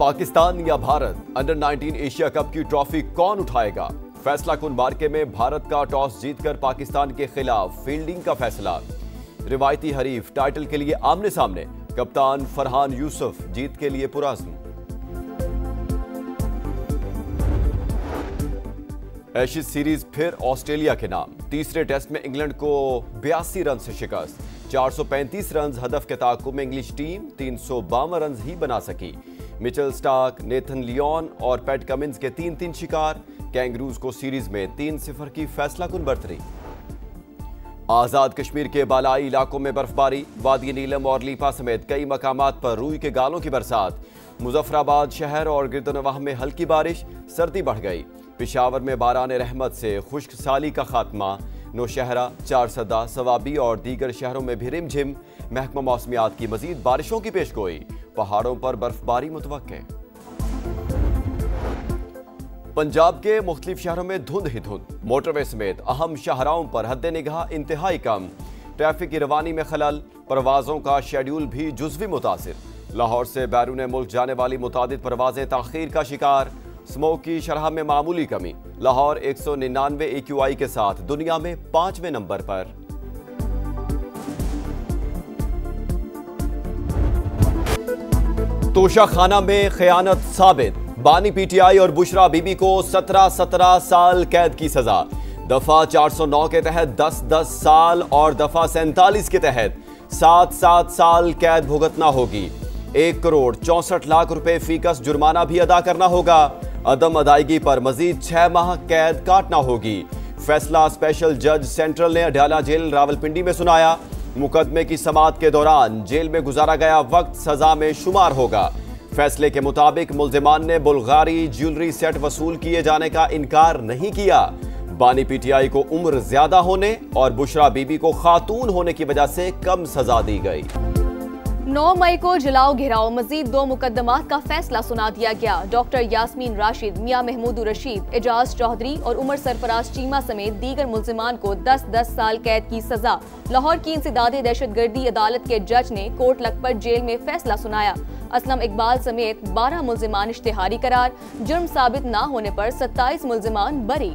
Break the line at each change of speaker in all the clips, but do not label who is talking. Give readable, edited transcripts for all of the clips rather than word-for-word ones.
पाकिस्तान या Bharat, under 19 Asia cup की trophy कौन उठाएगा? फैसला कुन मार्के में भारत का टॉस जीतकर पाकिस्तान के खिलाफ फील्डिंग का फैसला। रिवायती हरीफ टाइटल के लिए आमने सामने, कप्तान फरहान यूसुफ जीत के लिए पुरअज़्म। एशेज सीरीज फिर ऑस्ट्रेलिया के नाम, तीसरे टेस्ट में इंग्लैंड को 82 रन से शिकस्त। 435 रन हदफ के ताक़ुब में इंग्लिश टीम 352 रन ही बना सकी। मिचेल स्टार्क, नेथन लियोन और पैट कमिंस के 3-3 शिकार। कैंगरूज को सीरीज में 3-0 की फैसला कुन बढ़तरी। आजाद कश्मीर के बालाई इलाकों में बर्फबारी, वादी नीलम और लीपा समेत कई मकामात पर रूई के गालों की बरसात। मुजफ्फराबाद शहर और गिरदनवाह में हल्की बारिश, सर्दी बढ़ गई। पेशावर में बारान रहमत से खुश्क साली का खात्मा। नौशहरा, चारसदा, सवाबी और दीगर शहरों में भी रिमझिम। महकमा मौसमियात की मजीद बारिशों की पेशगोई, पहाड़ों पर बर्फबारी मुतवक्के। पंजाब के मुख्तलिफ शहरों में धुंध ही धुंध, मोटरवे समेत अहम शाहराओं पर हद निगाह इंतहाई कम। ट्रैफिक की रवानी में खलल, परवाजों का शेड्यूल भी जुज़वी मुतासिर। लाहौर से बैरून मुल्क जाने वाली मुतादिद परवाजें ताखीर का शिकार। स्मोक की शरह में मामूली कमी, लाहौर 199 AQI के साथ दुनिया में 5वें नंबर पर। तोशाखाना में खयानत साबित, बानी PTI और बुशरा बीबी को 17 साल कैद की सजा। दफा 409 के तहत 10 साल और दफा 47 के तहत 7 साल कैद भुगतना होगी। 1 करोड़ 64 लाख रुपए फीकस जुर्माना भी अदा करना होगा। अदम अदायगी पर मजीद 6 माह कैद काटना होगी। फैसला स्पेशल जज सेंट्रल ने अडयाला जेल रावलपिंडी में सुनाया। मुकदमे की समाअत के दौरान जेल में गुजारा गया वक्त सजा में शुमार होगा। फैसले के मुताबिक मुल्जिमान ने बुल्गारी ज्वेलरी सेट वसूल किए जाने का इनकार नहीं किया। बानी PTI को उम्र ज्यादा होने और बुशरा बीबी को खातून होने की वजह से कम सजा दी गई।
9 मई को जलाओ घेराव मजीद 2 मुकदमात का फैसला सुना दिया गया। डॉक्टर यास्मीन राशिद, मियां महमूद रशीद, एजाज चौधरी और उमर सरफराज चीमा समेत दीगर मुल्जिमान को 10 साल कैद की सजा। लाहौर की इंसदादी दहशतगर्दी अदालत के जज ने कोट लखपत जेल में फैसला सुनाया। असलम इकबाल समेत 12 मुल्जिमान इश्तिहारी करार, जुर्म साबित न होने पर 27 मुल्जिमान बरी।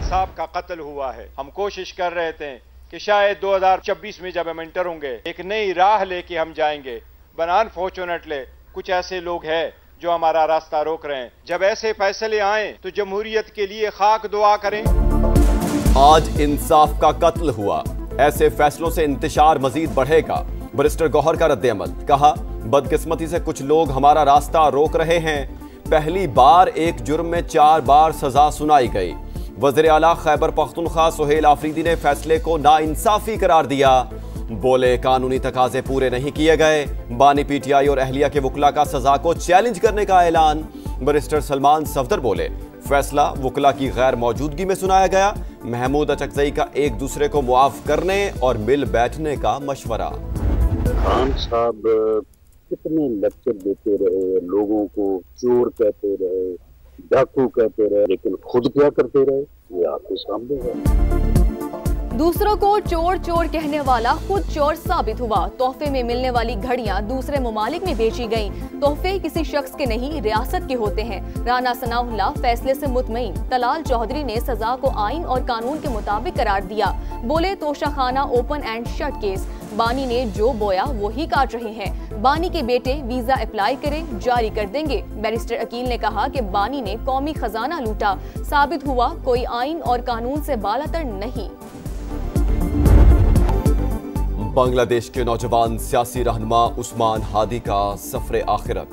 साहब का कत्ल हुआ है। हम कोशिश कर रहे थे कि शायद 2026 में जब हम इंटर होंगे एक नई राह लेके हम जाएंगे। बट अनफॉर्चुनेटली कुछ ऐसे लोग हैं जो हमारा रास्ता रोक रहे हैं। जब ऐसे फैसले आए तो जमहूरियत के लिए खाक दुआ करें।
आज इंसाफ का कत्ल हुआ, ऐसे फैसलों से इंतशार मजीद बढ़ेगा। बैरिस्टर गौहर का रद्द-ए-अमल, कहा बदकिस्मती से कुछ लोग हमारा रास्ता रोक रहे हैं। पहली बार एक जुर्म में 4 बार सजा सुनाई गई। वज़ीर आला खैबर पख्तूनख्वा सुहेल आफरीदी ने फैसले को नाइंसाफी करार दिया। बोले कानूनी तकाजे पूरे नहीं किए गए। बानी PTI और अहलिया के वकला का सजा को चैलेंज करने का ऐलान। बैरिस्टर सलमान सफदर बोले फैसला वकला की गैर मौजूदगी में सुनाया गया। महमूद अचकजई का एक दूसरे को मुआफ करने और मिल बैठने का मशवरा।
खान साहब कितने लेक्चर देते रहे, लोगों को चोर कहते रहे, डाकू कहते रहे, लेकिन खुद क्या करते रहे ये आपके सामने है।
दूसरों को चोर चोर कहने वाला खुद चोर साबित हुआ। तोहफे में मिलने वाली घड़ियां दूसरे ममालिक में बेची गईं। तोहफे किसी शख्स के नहीं, रियासत के होते हैं। राना सनाउल्लाह फैसले से मुतमईन। तलाल चौधरी ने सजा को आइन और कानून के मुताबिक करार दिया। बोले Toshakhana open and shut case, बानी ने जो बोया वो ही काट रहे हैं। बानी के बेटे वीजा अप्लाई करें, जारी कर देंगे। बैरिस्टर अकील ने कहा कि बानी ने कौमी खजाना लूटा, साबित हुआ कोई आइन और कानून से बालातर नहीं।
बांग्लादेश के नौजवान सियासी रहनुमा उस्मान हादी का सफरे आखिरत।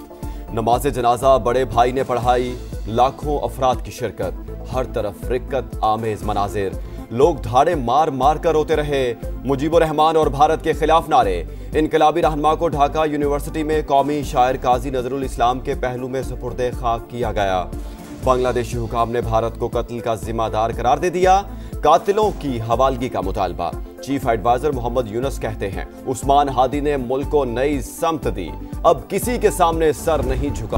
नमाज जनाजा बड़े भाई ने पढ़ाई, लाखों अफराद की शिरकत। हर तरफ रिक्कत आमेज मनाजिर, लोग धाड़े मार मार कर रोते रहे। मुजीबुर रहमान और भारत के खिलाफ नारे। इनकलाबी रहनुमा को ढाका यूनिवर्सिटी में कौमी शायर काजी नजरुल इस्लाम के पहलू में सुपुर्दे खाक किया गया। बांग्लादेशी हुकाम ने भारत को कत्ल का जिम्मेदार करार दे दिया। कातिलों की हवालगी का मुतालबा। चीफ एडवाइजर मोहम्मद यूनुस कहते हैं उस्मान हादी ने मुल्क को नई समत दी, अब किसी के सामने सर नहीं झुका।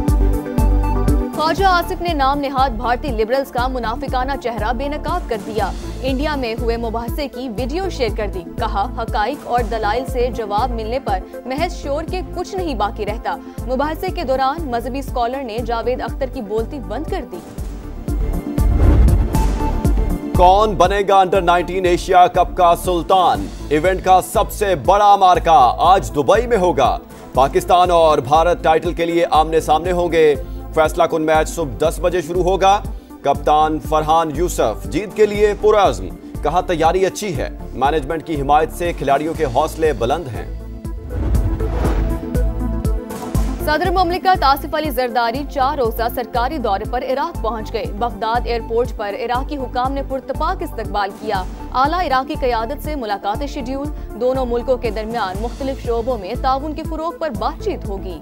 ख्वाजा आसिफ ने नाम नेहाद भारतीय लिबरल्स का मुनाफिकाना चेहरा बेनकाब कर दिया। इंडिया में हुए मुबाहसे की वीडियो शेयर कर दी। कहा, हकाइक और दलाइल से जवाब मिलने पर महज शोर के कुछ नहीं बाकी रहता। मुबाहसे के दौरान मजहबी स्कॉलर ने जावेद अख्तर की बोलती बंद कर दी।
कौन बनेगा अंडर 19 एशिया कप का सुल्तान? इवेंट का सबसे बड़ा मार्का आज दुबई में होगा। पाकिस्तान और भारत टाइटल के लिए आमने सामने होंगे। फैसला कुन मैच सुबह 10 बजे शुरू होगा। कप्तान फरहान यूसुफ जीत के लिए पुरअज़्म। कहा, तैयारी अच्छी है। मैनेजमेंट की हिमायत से खिलाड़ियों के हौसले बुलंद हैं।
सदर मुमलिकत आसिफ अली जरदारी 4 रोज़ा सरकारी दौरे पर इराक पहुंच गए। बगदाद एयरपोर्ट पर इराकी हुकाम ने पुरतपाक इस्तकबाल किया। आला इराकी क़यादत से मुलाकातें शेड्यूल। दोनों मुल्कों के दरमियान मुख्तलिफ शोबों में ताउन के फरोग पर बातचीत होगी।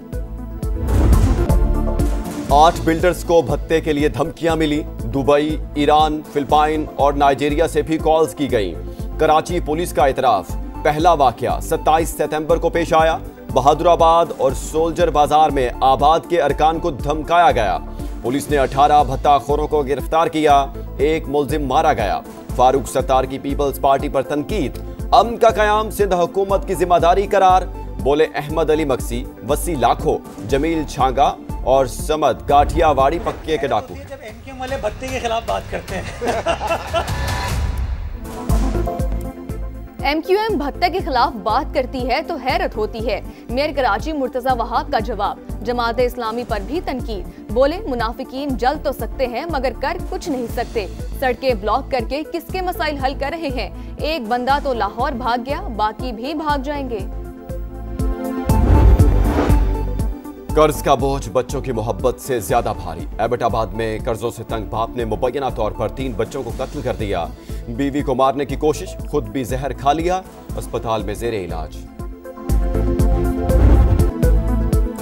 8 बिल्डर्स को भत्ते के लिए धमकियां मिली। दुबई, ईरान, फिलिपाइन और नाइजीरिया से भी कॉल्स की गईं। कराची पुलिस का इतराफ। पहला वाकया 27 सितंबर को पेश आया। बहादुराबाद और सोल्जर बाजार में आबाद के अरकान को धमकाया गया। पुलिस ने 18 भत्ताखोरों को गिरफ्तार किया। एक मुलजिम मारा गया। फारूक सत्तार की पीपल्स पार्टी पर तनकीद। अमन का कयाम सिंध हुकूमत की जिम्मेदारी करार। बोले, अहमद अली मक्सी, वसी लाखो, जमील छांगा और समद गाठियावाड़ी पक्के के डाकू।
जब एमक्यूएम वाले भत्ते के खिलाफ बात करते हैं
एमक्यूएम भत्ते के खिलाफ बात करती है तो हैरत होती है। मेयर कराची मुर्तजा वहाब का जवाब। जमात इस्लामी पर भी तनकीद। बोले, मुनाफिकीन जल तो सकते हैं मगर कर कुछ नहीं सकते। सड़कें ब्लॉक करके किसके मसाइल हल कर रहे हैं? एक बंदा तो लाहौर भाग गया, बाकी भी भाग जाएंगे।
कर्ज का बोझ बच्चों की मोहब्बत से ज्यादा भारी। एबटाबाद में कर्जों से तंग बाप ने मुबैना तौर पर 3 बच्चों को कत्ल कर दिया। बीवी को मारने की कोशिश, खुद भी जहर खा लिया। अस्पताल में जेरे इलाज।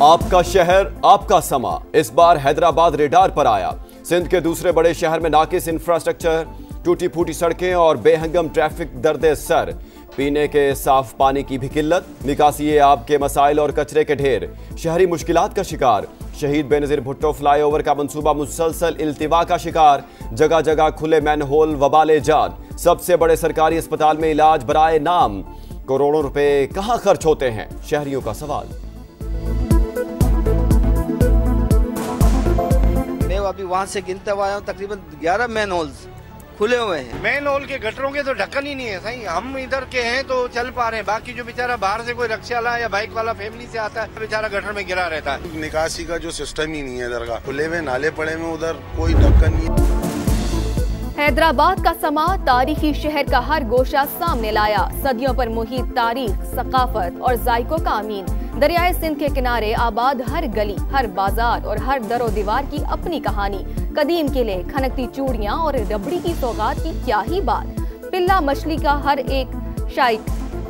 आपका शहर, आपका समा। इस बार हैदराबाद रेडार पर आया। सिंध के दूसरे बड़े शहर में नाकिस इंफ्रास्ट्रक्चर, टूटी फूटी सड़कें और बेहंगम ट्रैफिक दर्दे सर। पीने के साफ पानी की भी किल्लत। निकासी आब के मसाइल और कचरे के ढेर। शहरी मुश्किलात का शिकार। शहीद बेनजीर भुट्टो फ्लाईओवर का मंसूबा मुसलसल इल्तिवा का शिकार। जगह जगह खुले मैनहोल, वबाले जान। सबसे बड़े सरकारी अस्पताल में इलाज बराए नाम। करोड़ों रुपए कहां खर्च होते हैं? शहरियों का सवाल।
मैं अभी वहां से गिनता हुआ आया हूं, तकरीबन 11 मैन होल्स खुले हुए हैं।
मेन होल के गटरों के तो ढक्कन ही नहीं है। सही हम इधर के हैं तो चल पा रहे हैं, बाकी जो बेचारा बाहर से कोई रिक्शा वाला या बाइक वाला फैमिली से आता है, बेचारा गटर में गिरा रहता है।
निकासी का जो सिस्टम ही नहीं है इधर का। खुले हुए नाले पड़े में, उधर कोई ढक्कन नहीं।
हैदराबाद का समा तारीखी शहर का हर गोशा सामने लाया। सदियों पर मुहित तारीख, सकाफत और जायकों का अमीन। दरियाए सिंध के किनारे आबाद हर गली, हर बाजार और हर दरो दीवार की अपनी कहानी। कदीम किले, खनकती चूड़ियां और रबड़ी की सौगात की क्या ही बात। पिल्ला मछली का हर एक शाइक।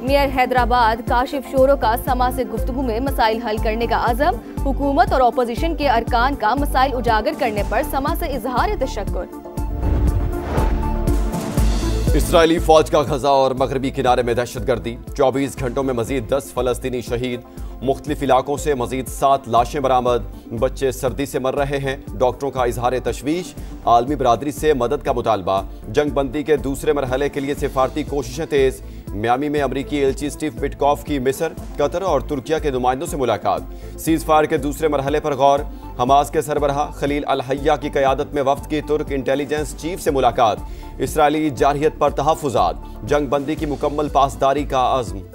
मेयर हैदराबाद काशिफ शोरो का समा से गुफ्तगू में मसाइल हल करने का अज़म। हुकूमत और अपोजिशन के अरकान का मसाइल उजागर करने पर समा से इजहार तशक्कुर।
इस्राएली फौज का गजा और मगरबी किनारे में दहशतगर्दी। 24 घंटों में मजीद 10 फलस्तीनी शहीद। मुख्तलिफ इलाकों से मजीद 7 लाशें बरामद। बच्चे सर्दी से मर रहे हैं। डॉक्टरों का इजहार तशवीश। आलमी बरादरी से मदद का मुतालबा। जंग बंदी के दूसरे मरहले के लिए सिफारती कोशिशें तेज। मियामी में अमरीकी एलची स्टीव विटकॉफ की मिस्र, कतर और तुर्किया के नुमाइंदों से मुलाकात। सीज फायर के दूसरे मरहले पर गौर। हमास के सरबराह खलील अल हय्या की क़यादत में वफ्द की तुर्क इंटेलिजेंस चीफ से मुलाकात। इसराइली जारहियत पर तहफ़्फ़ुज़ात। जंग बंदी की मुकम्मल पासदारी का अज़्म।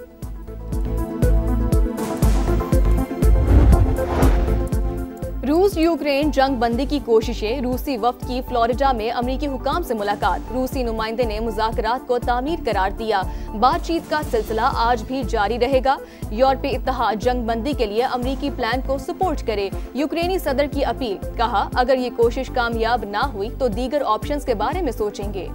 रूस यूक्रेन जंग बंदी की कोशिशें। रूसी वफ्द की फ्लोरिडा में अमरीकी हुकाम से मुलाकात। रूसी नुमाइंदे ने मुज़ाकरात को तामीर करार दिया। बातचीत का सिलसिला आज भी जारी रहेगा। यूरोपीय इत्तेहाद जंग बंदी के लिए अमरीकी प्लान को सपोर्ट करे। यूक्रेनी सदर की अपील। कहा, अगर ये कोशिश कामयाब ना हुई तो दीगर ऑप्शंस के बारे में सोचेंगे।